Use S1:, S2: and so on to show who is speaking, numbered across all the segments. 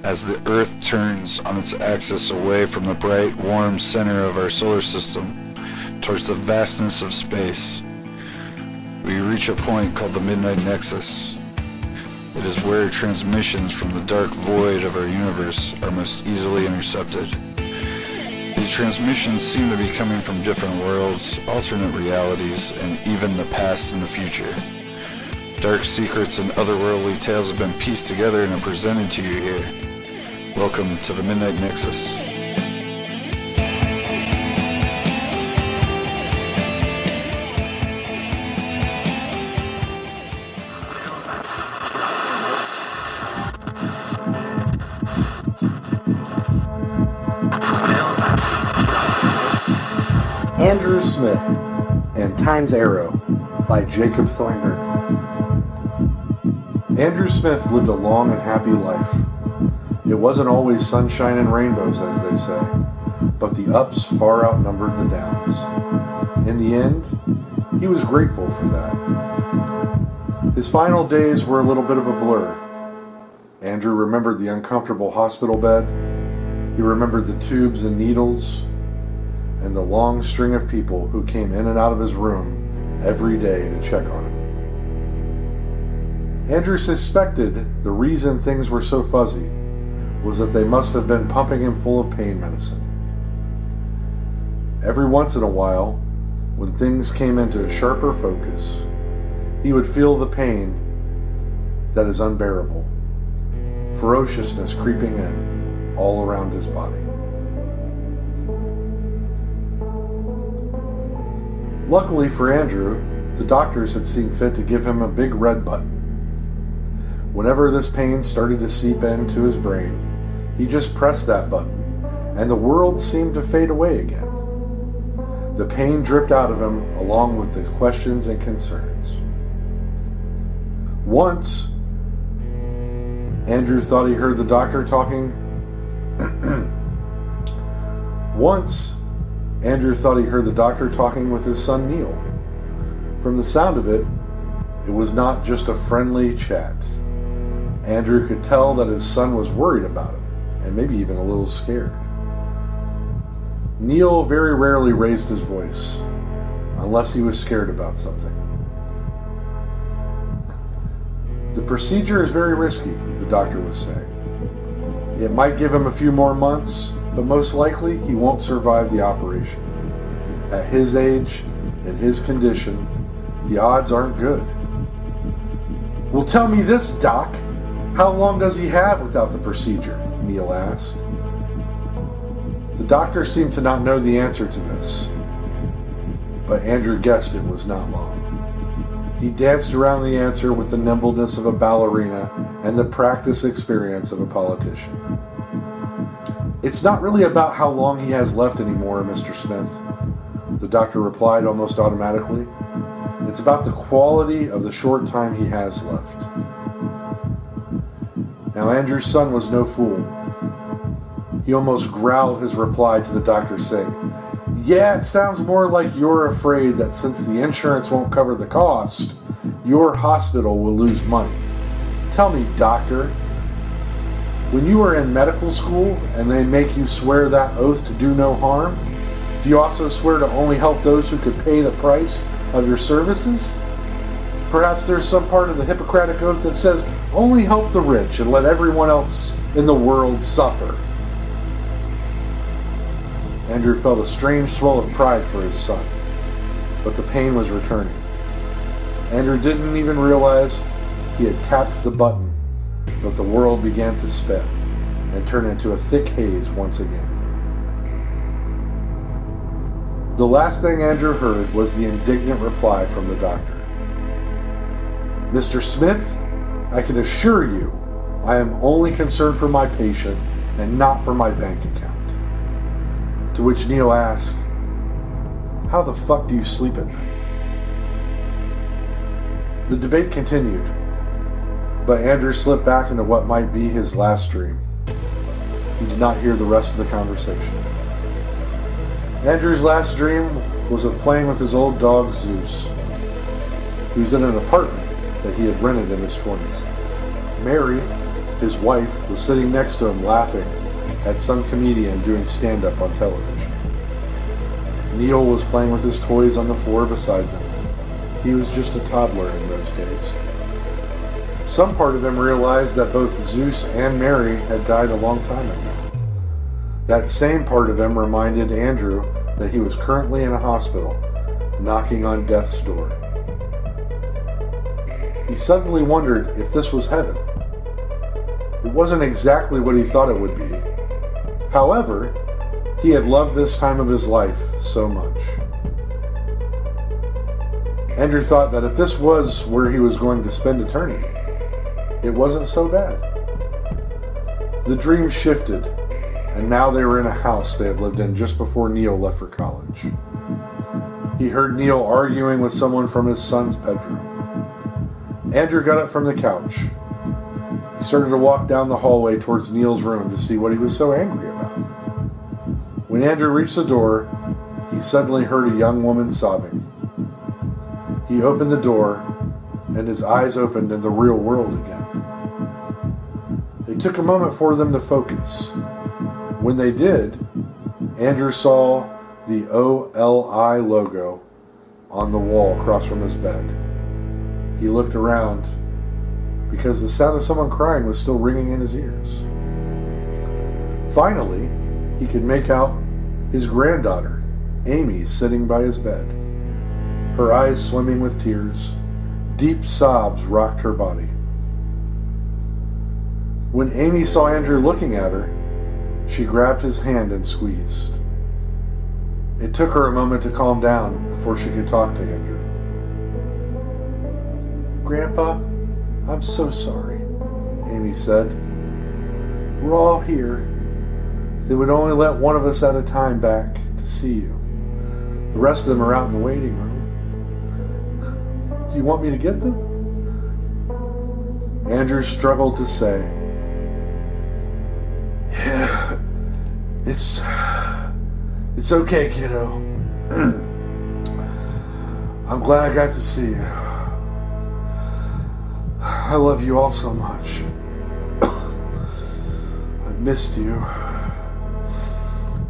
S1: as the Earth turns on its axis away from the bright, warm center of our solar system towards the vastness of space. We reach a point called the Midnight Nexus. It is where transmissions from the dark void of our universe are most easily intercepted. These transmissions seem to be coming from different worlds, alternate realities, and even the past and the future. Dark secrets and otherworldly tales have been pieced together and are presented to you here. Welcome to the Midnight Nexus.
S2: Andrew Smith and Time's Arrow by Jacob Thornburg. Andrew Smith lived a long and happy life. It wasn't always sunshine and rainbows, as they say, but the ups far outnumbered the downs. In the end, he was grateful for that. His final days were a little bit of a blur. Andrew remembered the uncomfortable hospital bed. He remembered the tubes and needles, and the long string of people who came in and out of his room every day to check on him. Andrew suspected the reason things were so fuzzy was that they must have been pumping him full of pain medicine. Every once in a while, when things came into a sharper focus, he would feel the pain that is unbearable, ferociousness creeping in all around his body. Luckily for Andrew, the doctors had seen fit to give him a big red button. Whenever this pain started to seep into his brain, he just pressed that button, and the world seemed to fade away again. The pain dripped out of him along with the questions and concerns. Once, Andrew thought he heard the doctor talking. Andrew thought he heard the doctor talking with his son Neil. From the sound of it, it was not just a friendly chat. Andrew could tell that his son was worried about him, and maybe even a little scared. Neil very rarely raised his voice, unless he was scared about something. The procedure is very risky, the doctor was saying. It might give him a few more months, but most likely he won't survive the operation. At his age, in his condition, the odds aren't good. Well, tell me this, Doc. How long does he have without the procedure? Neil asked. The doctor seemed to not know the answer to this, but Andrew guessed it was not long. He danced around the answer with the nimbleness of a ballerina and the practice experience of a politician. It's not really about how long he has left anymore, Mr. Smith, the doctor replied almost automatically. It's about the quality of the short time he has left. Now, Andrew's son was no fool. He almost growled his reply to the doctor, saying, "Yeah, it sounds more like you're afraid that since the insurance won't cover the cost, your hospital will lose money. Tell me, doctor, when you were in medical school and they make you swear that oath to do no harm, do you also swear to only help those who could pay the price of your services? Perhaps there's some part of the Hippocratic Oath that says, only help the rich and let everyone else in the world suffer." Andrew felt a strange swell of pride for his son, but the pain was returning. Andrew didn't even realize he had tapped the button, but the world began to spin and turn into a thick haze once again. The last thing Andrew heard was the indignant reply from the doctor. "Mr. Smith, I can assure you I am only concerned for my patient and not for my bank account." To which Neil asked, "How the fuck do you sleep at night?" The debate continued, but Andrew slipped back into what might be his last dream. He did not hear the rest of the conversation. Andrew's last dream was of playing with his old dog Zeus. He was in an apartment that he had rented in his 20s. Mary, His wife was sitting next to him laughing at some comedian doing stand-up on television. Neil was playing with his toys on the floor beside them. He was just a toddler in those days. Some part of him realized that both Zeus and Mary had died a long time ago. That same part of him reminded Andrew that he was currently in a hospital, knocking on death's door. He suddenly wondered if this was heaven. It wasn't exactly what he thought it would be. However, he had loved this time of his life so much. Andrew thought that if this was where he was going to spend eternity, it wasn't so bad. The dream shifted, and now they were in a house they had lived in just before Neil left for college. He heard Neil arguing with someone from his son's bedroom. Andrew got up from the couch. He started to walk down the hallway towards Neil's room to see what he was so angry about. When Andrew reached the door, he suddenly heard a young woman sobbing. He opened the door, and his eyes opened in the real world again. It took a moment for them to focus. When they did, Andrew saw the OLI logo on the wall across from his bed. He looked around because the sound of someone crying was still ringing in his ears. Finally, he could make out his granddaughter, Amy, sitting by his bed. Her eyes swimming with tears. Deep sobs rocked her body. When Amy saw Andrew looking at her, she grabbed his hand and squeezed. It took her a moment to calm down before she could talk to Andrew. "Grandpa, I'm so sorry," Amy said. "We're all here. They would only let one of us at a time back to see you. The rest of them are out in the waiting room. Do you want me to get them?" Andrew struggled to say, "Yeah, it's okay, kiddo. I'm glad I got to see you. I love you all so much. I've missed you.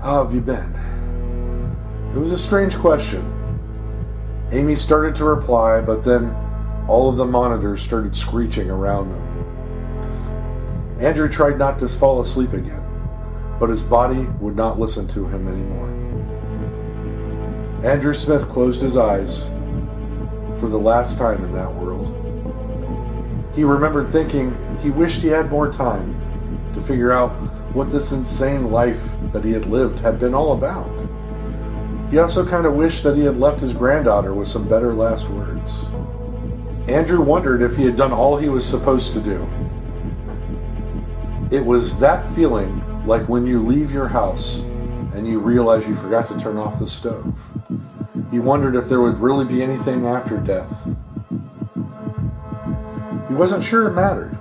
S2: How have you been?" It was a strange question. Amy started to reply, but then all of the monitors started screeching around them. Andrew tried not to fall asleep again, but his body would not listen to him anymore. Andrew Smith closed his eyes for the last time in that world. He remembered thinking he wished he had more time to figure out what this insane life that he had lived had been all about. He also kind of wished that he had left his granddaughter with some better last words. Andrew wondered if he had done all he was supposed to do. It was that feeling like when you leave your house and you realize you forgot to turn off the stove. He wondered if there would really be anything after death. He wasn't sure it mattered.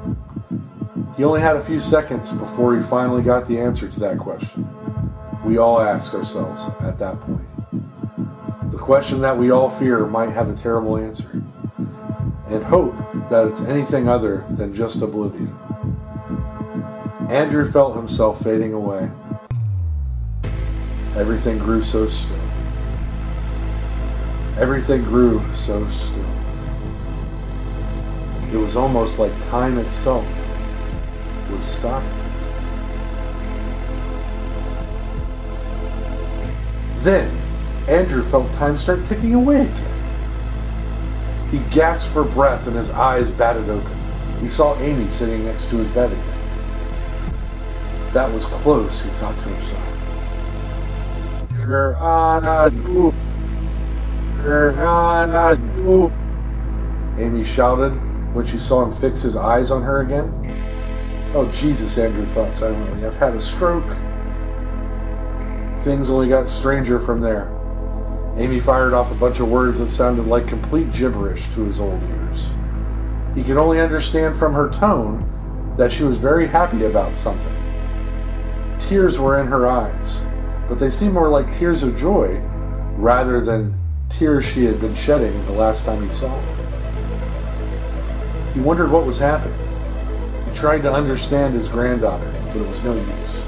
S2: He only had a few seconds before he finally got the answer to that question. We all ask ourselves at that point. The question that we all fear might have a terrible answer, and hope that it's anything other than just oblivion. Andrew felt himself fading away. Everything grew so still. Everything grew so still. It was almost like time itself was stopping. Then, Andrew felt time start ticking away again. He gasped for breath and his eyes batted open. He saw Amy sitting next to his bed again. That was close, he thought to himself. Amy shouted when she saw him fix his eyes on her again. "Oh, Jesus," Andrew thought silently. "I've had a stroke." Things only got stranger from there. Amy fired off a bunch of words that sounded like complete gibberish to his old ears. He could only understand from her tone that she was very happy about something. Tears were in her eyes, but they seemed more like tears of joy rather than tears she had been shedding the last time he saw her. He wondered what was happening. He tried to understand his granddaughter, but it was no use.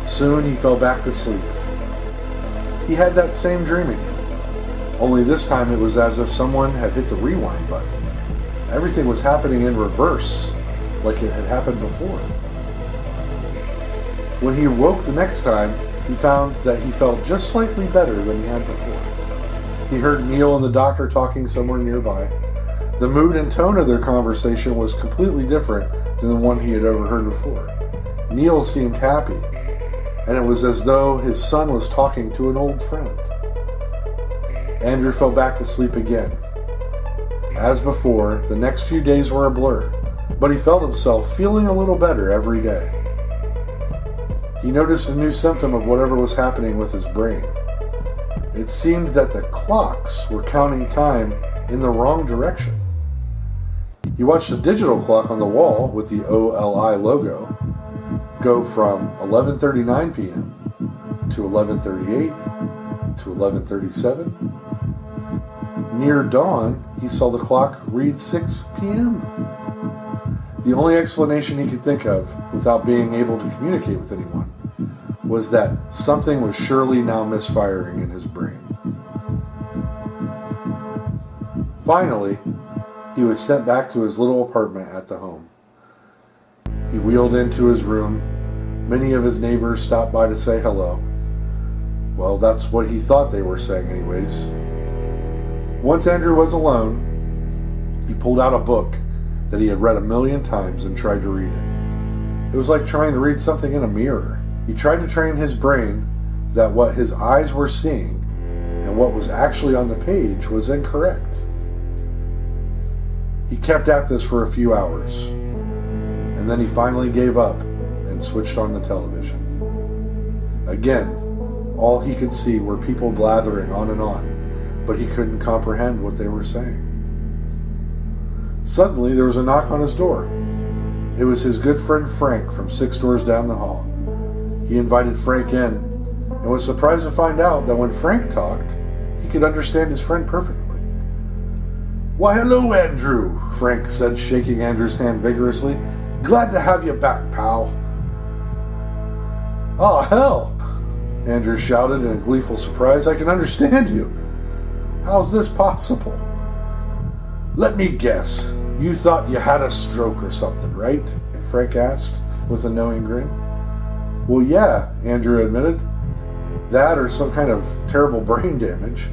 S2: Soon he fell back to sleep. He had that same dream again, only this time it was as if someone had hit the rewind button. Everything was happening in reverse, like it had happened before. When he awoke the next time, he found that he felt just slightly better than he had before. He heard Neil and the doctor talking somewhere nearby. The mood and tone of their conversation was completely different than the one he had overheard before. Neil seemed happy, and it was as though his son was talking to an old friend. Andrew fell back to sleep again. As before, the next few days were a blur, but he felt himself feeling a little better every day. He noticed a new symptom of whatever was happening with his brain. It seemed that the clocks were counting time in the wrong direction. He watched the digital clock on the wall with the OLI logo go from 11:39 p.m. to 11:38 to 11:37. Near dawn, he saw the clock read 6 p.m. The only explanation he could think of, without being able to communicate with anyone, was that something was surely now misfiring in his brain. Finally, he was sent back to his little apartment at the home. He wheeled into his room. Many of his neighbors stopped by to say hello. Well, that's what he thought they were saying anyways. Once Andrew was alone, he pulled out a book that he had read 1,000,000 times and tried to read it. It was like trying to read something in a mirror. He tried to train his brain that what his eyes were seeing and what was actually on the page was incorrect. He kept at this for a few hours, and then he finally gave up and switched on the television. Again, all he could see were people blathering on and on, but he couldn't comprehend what they were saying. Suddenly, there was a knock on his door. It was his good friend Frank from 6 doors down the hall. He invited Frank in, and was surprised to find out that when Frank talked, he could understand his friend perfectly. "Why, hello, Andrew," Frank said, shaking Andrew's hand vigorously. "Glad to have you back, pal." "Oh, hell," Andrew shouted in gleeful surprise. "I can understand you. How's this possible?" "Let me guess. You thought you had a stroke or something, right?" Frank asked, with a knowing grin. "Well, yeah," Andrew admitted. "That or some kind of terrible brain damage."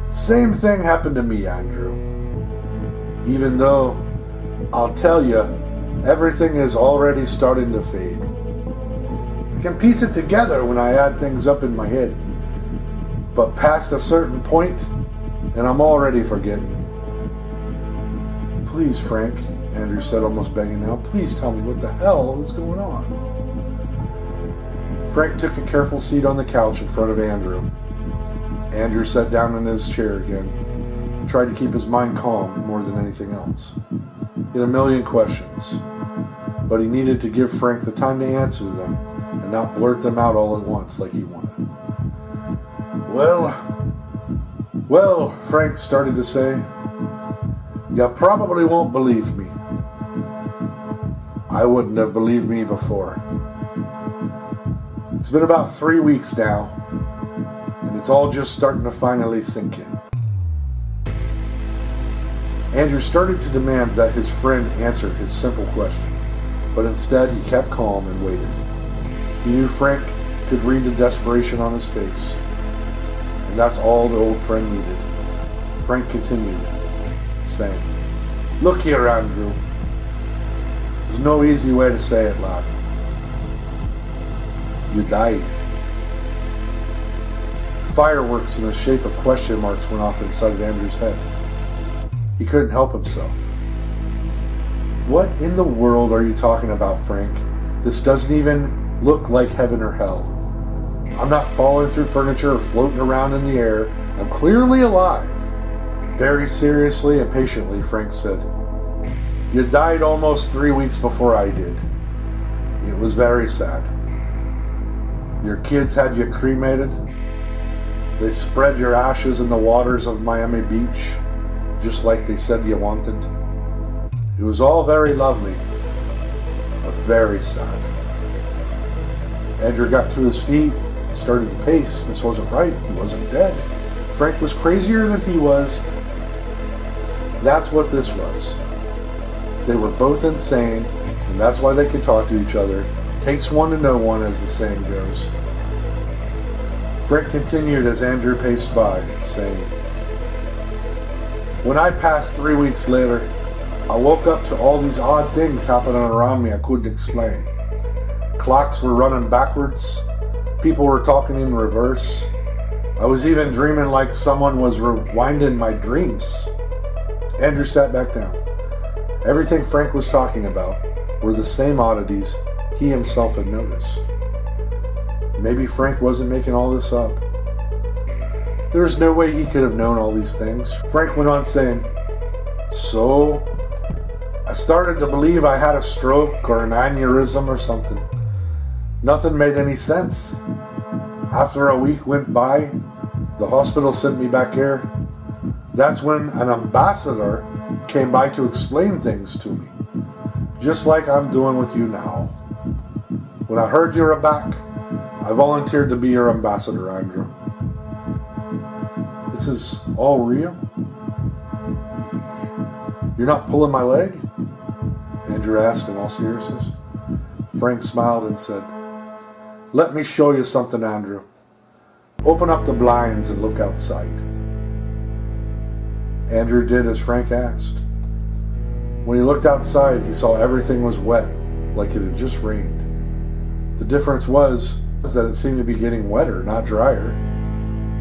S2: "Same thing happened to me, Andrew. Even though, I'll tell you, everything is already starting to fade. I can piece it together when I add things up in my head. But past a certain point, and I'm already forgetting." "Please, Frank," Andrew said, almost begging now, "please tell me what the hell is going on." Frank took a careful seat on the couch in front of Andrew. Andrew sat down in his chair again, and tried to keep his mind calm more than anything else. He had 1,000,000 questions, but he needed to give Frank the time to answer them and not blurt them out all at once like he wanted. Well, Frank started to say, "You probably won't believe me. I wouldn't have believed me before. It's been about 3 weeks now, and it's all just starting to finally sink in." Andrew started to demand that his friend answer his simple question, but instead he kept calm and waited. He knew Frank could read the desperation on his face, and that's all the old friend needed. Frank continued, saying, "Look here, Andrew. There's no easy way to say it, lad. You died." Fireworks in the shape of question marks went off inside of Andrew's head. He couldn't help himself. "What in the world are you talking about, Frank? This doesn't even look like heaven or hell. I'm not falling through furniture or floating around in the air. I'm clearly alive." Very seriously and patiently, Frank said, "You died almost 3 weeks before I did. It was very sad. Your kids had you cremated. They spread your ashes in the waters of Miami Beach, just like they said you wanted. It was all very lovely, but very sad. Andrew got to his feet and started to pace. This wasn't right. He wasn't dead. Frank was crazier than he was. That's what this was. They were both insane, and that's why they could talk to each other. Takes one to know one, as the saying goes. Frank continued as Andrew paced by, saying, "When I passed 3 weeks later, I woke up to all these odd things happening around me I couldn't explain. Clocks were running backwards. People were talking in reverse. I was even dreaming like someone was rewinding my dreams." Andrew sat back down. Everything Frank was talking about were the same oddities he himself had noticed. Maybe Frank wasn't making all this up. There was no way he could have known all these things. Frank went on saying, "So, I started to believe I had a stroke or an aneurysm or something. Nothing made any sense. After a week went by, the hospital sent me back here. That's when an ambassador came by to explain things to me, just like I'm doing with you now. When I heard you were back, I volunteered to be your ambassador, Andrew." "This is all real? You're not pulling my leg?" Andrew asked in all seriousness. Frank smiled and said, "Let me show you something, Andrew. Open up the blinds and look outside." Andrew did as Frank asked. When he looked outside, he saw everything was wet, like it had just rained. The difference was that it seemed to be getting wetter, not drier.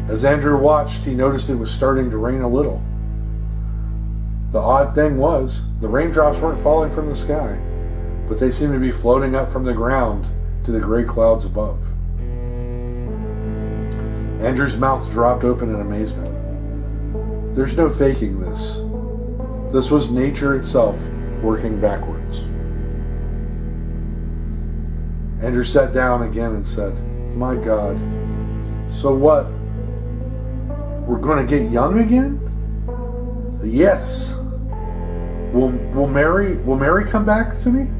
S2: As Andrew watched, he noticed it was starting to rain a little. The odd thing was, the raindrops weren't falling from the sky, but they seemed to be floating up from the ground to the gray clouds above. Andrew's mouth dropped open in amazement. There's no faking this. This was nature itself working backwards. Andrew sat down again and said, "My God, so what? We're going to get young again?" "Yes." Will Mary come back to me?"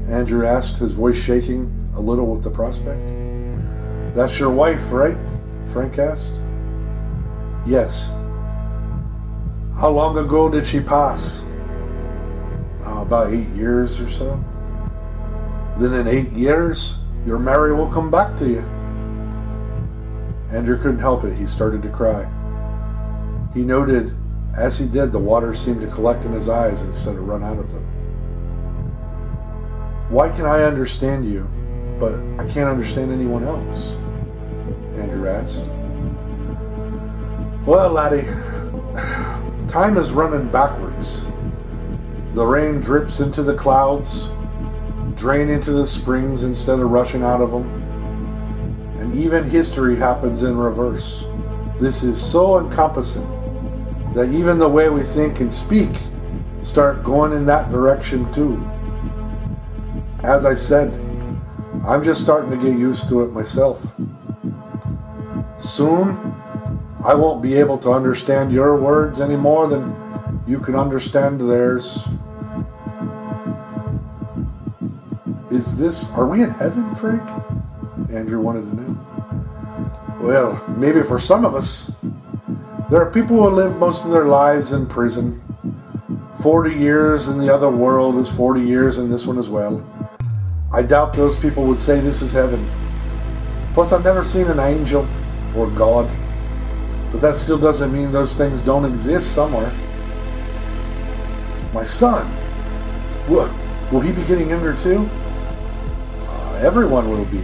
S2: Andrew asked, his voice shaking a little with the prospect. "That's your wife, right?" Frank asked. "Yes." "How long ago did she pass?" About 8 years or so." "Then in 8 years, your Mary will come back to you." Andrew couldn't help it. He started to cry. He noted, as he did, the water seemed to collect in his eyes instead of run out of them. "Why can I understand you, but I can't understand anyone else?" Andrew asked. "Well, laddie, time is running backwards. The rain drips into the clouds, drain into the springs instead of rushing out of them, and even history happens in reverse. This is so encompassing that even the way we think and speak start going in that direction too. As I said, I'm just starting to get used to it myself. Soon, I won't be able to understand your words any more than you can understand theirs." Are we in heaven, Frank? Andrew wanted to know. "Well, maybe for some of us. There are people who live most of their lives in prison. 40 years in the other world is 40 years in this one as well. I doubt those people would say this is heaven. Plus, I've never seen an angel or God. But that still doesn't mean those things don't exist somewhere. My son, will he be getting younger too?" "Everyone will be.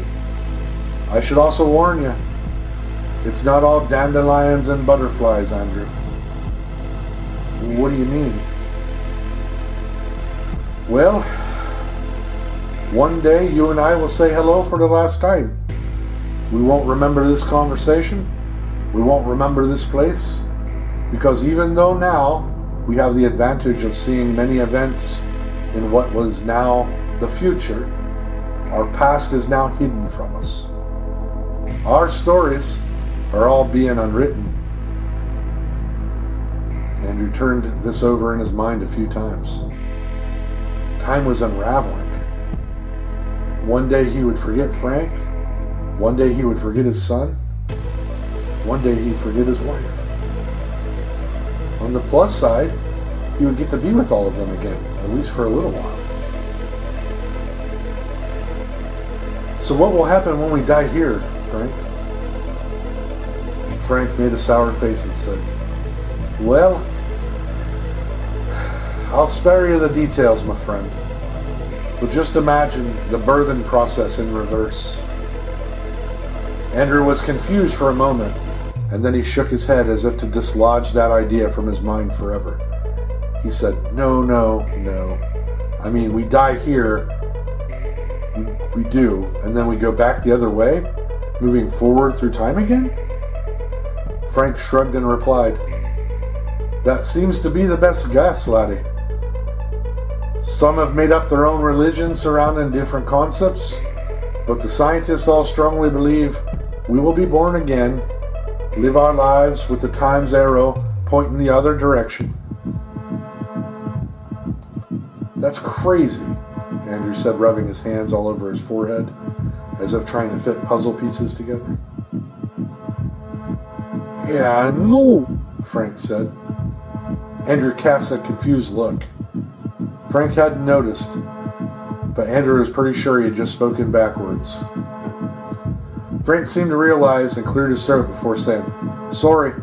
S2: I should also warn you, it's not all dandelions and butterflies, Andrew." "What do you mean?" "Well, one day you and I will say hello for the last time. We won't remember this conversation. We won't remember this place. Because even though now we have the advantage of seeing many events in what was now the future, our past is now hidden from us. Our stories are all being unwritten." Andrew turned this over in his mind a few times. time was unraveling. One day he would forget Frank. One day he would forget his son. One day he'd forget his wife. On the plus side, he would get to be with all of them again, at least for a little while. So what will happen when we die here, Frank? Frank made a sour face and said, "Well, I'll spare you the details, my friend. But just imagine the birthing process in reverse." Andrew was confused for a moment, and then he shook his head as if to dislodge that idea from his mind forever. He said, No. I mean, we die here, we do, and then we go back the other way, moving forward through time again? Frank shrugged and replied, "That seems to be the best guess, laddie. Some have made up their own religion surrounding different concepts, but the scientists all strongly believe we will be born again, live our lives with the time's arrow pointing the other direction." "That's crazy," Andrew said, rubbing his hands all over his forehead, as if trying to fit puzzle pieces together. "Yeah, I know," Frank said. Andrew cast a confused look. Frank hadn't noticed, but Andrew was pretty sure he had just spoken backwards. Frank seemed to realize and cleared his throat before saying, "Sorry.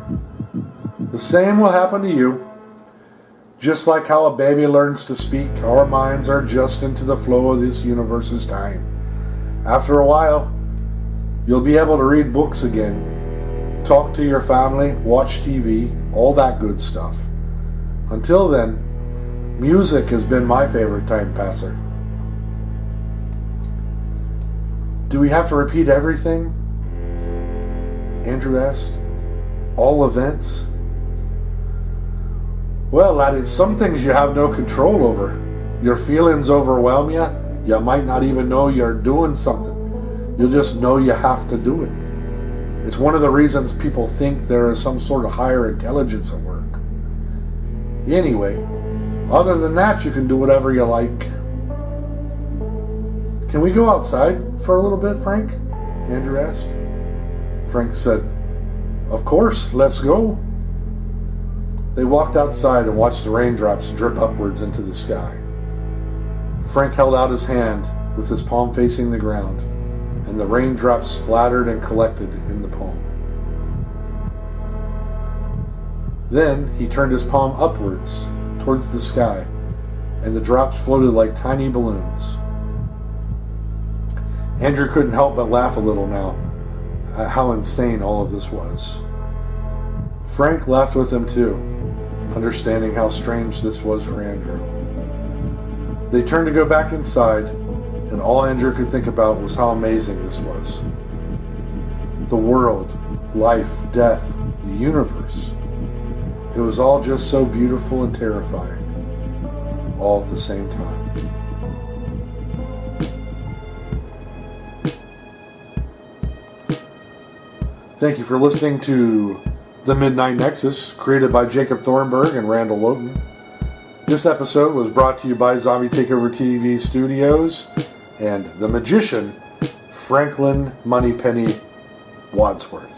S2: The same will happen to you. Just like how a baby learns to speak, our minds are just into the flow of this universe's time. After a while, you'll be able to read books again, talk to your family, watch TV, all that good stuff. Until then, music has been my favorite time passer." "Do we have to repeat everything?" Andrew asked. "All events?" "Well, laddie, some things you have no control over. Your feelings overwhelm you. You might not even know you're doing something. You'll just know you have to do it. It's one of the reasons people think there is some sort of higher intelligence at work. Anyway, other than that, you can do whatever you like." "Can we go outside for a little bit, Frank?" Andrew asked. Frank said, "Of course, let's go." They walked outside and watched the raindrops drip upwards into the sky. Frank held out his hand with his palm facing the ground, and the raindrops splattered and collected in the palm. Then he turned his palm upwards towards the sky, and the drops floated like tiny balloons. Andrew couldn't help but laugh a little now at how insane all of this was. Frank laughed with him too, understanding how strange this was for Andrew. They turned to go back inside, and all Andrew could think about was how amazing this was. The world, life, death, the universe. It was all just so beautiful and terrifying, all at the same time. Thank you for listening to The Midnight Nexus, created by Jacob Thornburg and Randall Woten. This episode was brought to you by Zombie Takeover TV Studios and the magician, Franklin Moneypenny Wadsworth.